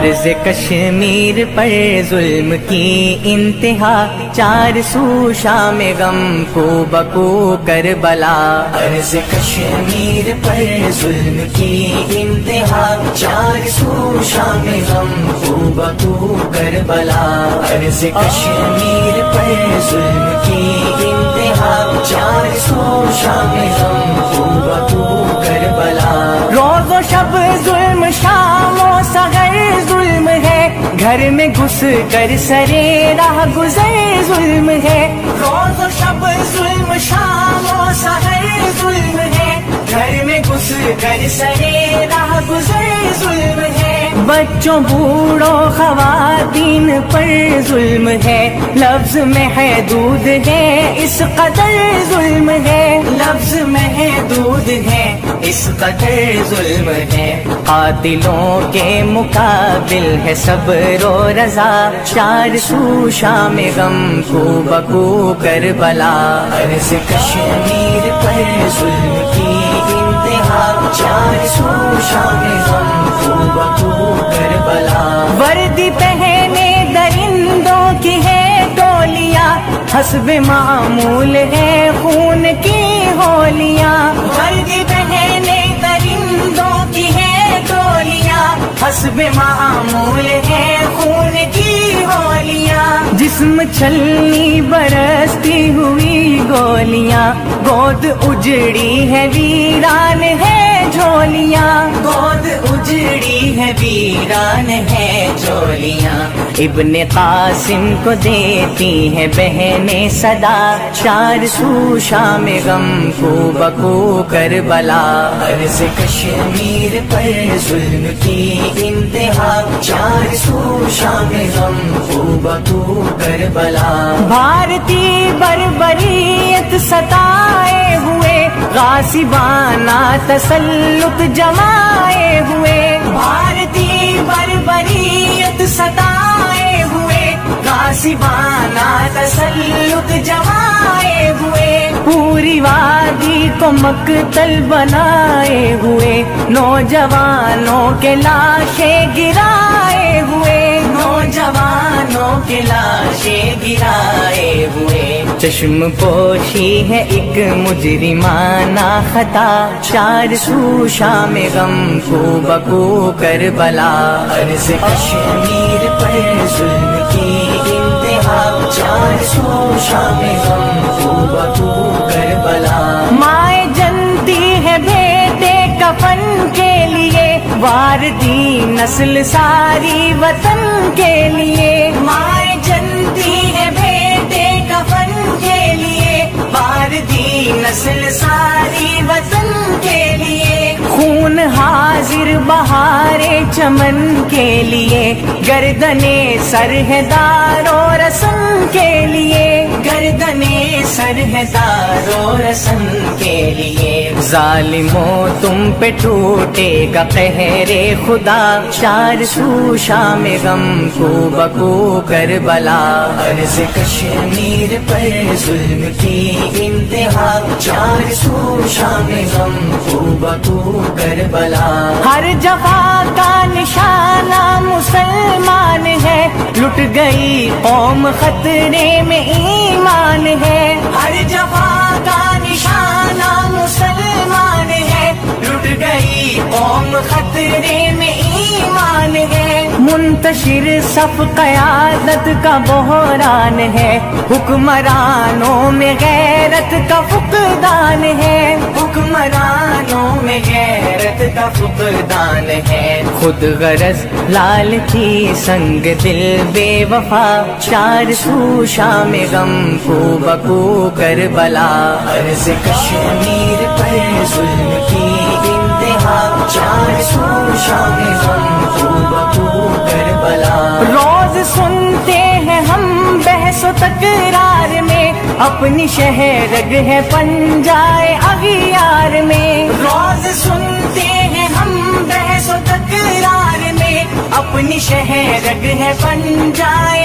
عرض کشمیر پر ظلم کی انتہا، چار سو شام غم کو بکو کربلا۔ عرض کشمیر پر ظلم کی انتہا، چار سو شام غم کو بکو کربلا۔ عرض کشمیر پر ظلم کی انتہا، چار سو شام غم کو بکو کربلا۔ روز و شب ظلم، شام و سحر ظلم ہے، گھر میں گھس کر سرے راہ گزر ظلم ہے۔ روز و شب ظلم، شام و سحر ظلم ہے، گھر میں گھس کر سرے راہ گزر ظلم ہے۔ بچوں بوڑھوں خواتین پر ظلم ہے، لفظ محدود ہے اس قدر ظلم ہے۔ لفظ محدود ہے اس قدر ظلم ہے۔ قاتلوں کے مقابل ہے صبر و رضا، چار سو شام غم کو بکو کربلا۔ عرض کشمیر پر ظلم کی انتہا، چار سو شام غم کو بکو کربلا۔ وردی پہنے درندوں کی ہے ٹولیاں، حسب معمول ہے خون کی ہولیاں۔ وردی پہنے درندوں کی ہے ٹولیاں، حسب معمول ہے خون کی ہولیاں۔ جسم چھلنی برستی ہوئی گولیاں، گود اجڑی ہے ویران ہے جھولیاں۔ گود اجڑی ہے ویران ہے جھولیاں۔ ابن قاسم کو دیتی ہے بہنیں صدا، چار سو شام غم کو بکو کربلا۔ عرض کشمیر پر ظلم کی انتہا، چار سو شام غم کو بکو کربلا۔ بھارتی بربریت ستائے ہوئے، غاصبانہ تسلط جمائے ہوئے۔ بھارتی بربریت ستائے ہوئے، غاصبانہ تسلط جمائے ہوئے۔ پوری وادی کو مقتل بنائے ہوئے، نوجوانوں کے لاشیں گرائے ہوئے۔ نوجوانوں کے لاشیں گرائے ہوئے۔ چشم پوشی ہے ایک مجرمانہ خطا، چار سو شام غم کو بکو کربلا۔ عرض کشمیر پر ظلم کی انتہا، چار سو شام غم کو بکو کربلا۔ مائیں جنتی ہے بیٹے کفن کے لیے، واردی نسل ساری وطن کے لیے۔ مائیں جنتی ہے بیٹے کفن کے لیے، واردی نسل ساری وطن کے لیے۔ خون حاضر بہارے چمن کے لیے، گردنے سر ہے دار و رسن کے لیے۔ گردنے سر ہے دار و رسن کے لیے۔ ظالموں تم پہ ٹوٹے گا قہر خدا، چار سو شام غم کو بکو کربلا۔ عرض کشمیر پر ظلم کی انتہا، چار سو شام غم کو بکو کربلا۔ ہر جفا کا نشانہ مسلمان ہے، لٹ گئی قوم خطرے میں ایمان ہے۔ ہر جفا کا نشانہ مسلمان ہے، لٹ گئی قوم خطرے میں ایمان ہے۔ منتشر صف قیادت کا بحران ہے، حکمرانوں میں غیرت کا فقدان ہے۔ حکمرانوں میں غیرت کا فقدان ہے۔ خود غرض لالچی سنگ دل بے وفا، چار سو شام غم کو بکو کربلا۔ عرض کشمیر پر ظلم کی انتہا، چار سو شام غم کو بکو کربلا۔ روز سنتے ہیں ہم بحث و تکرار میں، اپنی شہرگ ہے پنجائے اغیار میں۔ روز سنتے ہیں ہم بحث و تکرار میں، اپنی شہرگ ہے پنجائے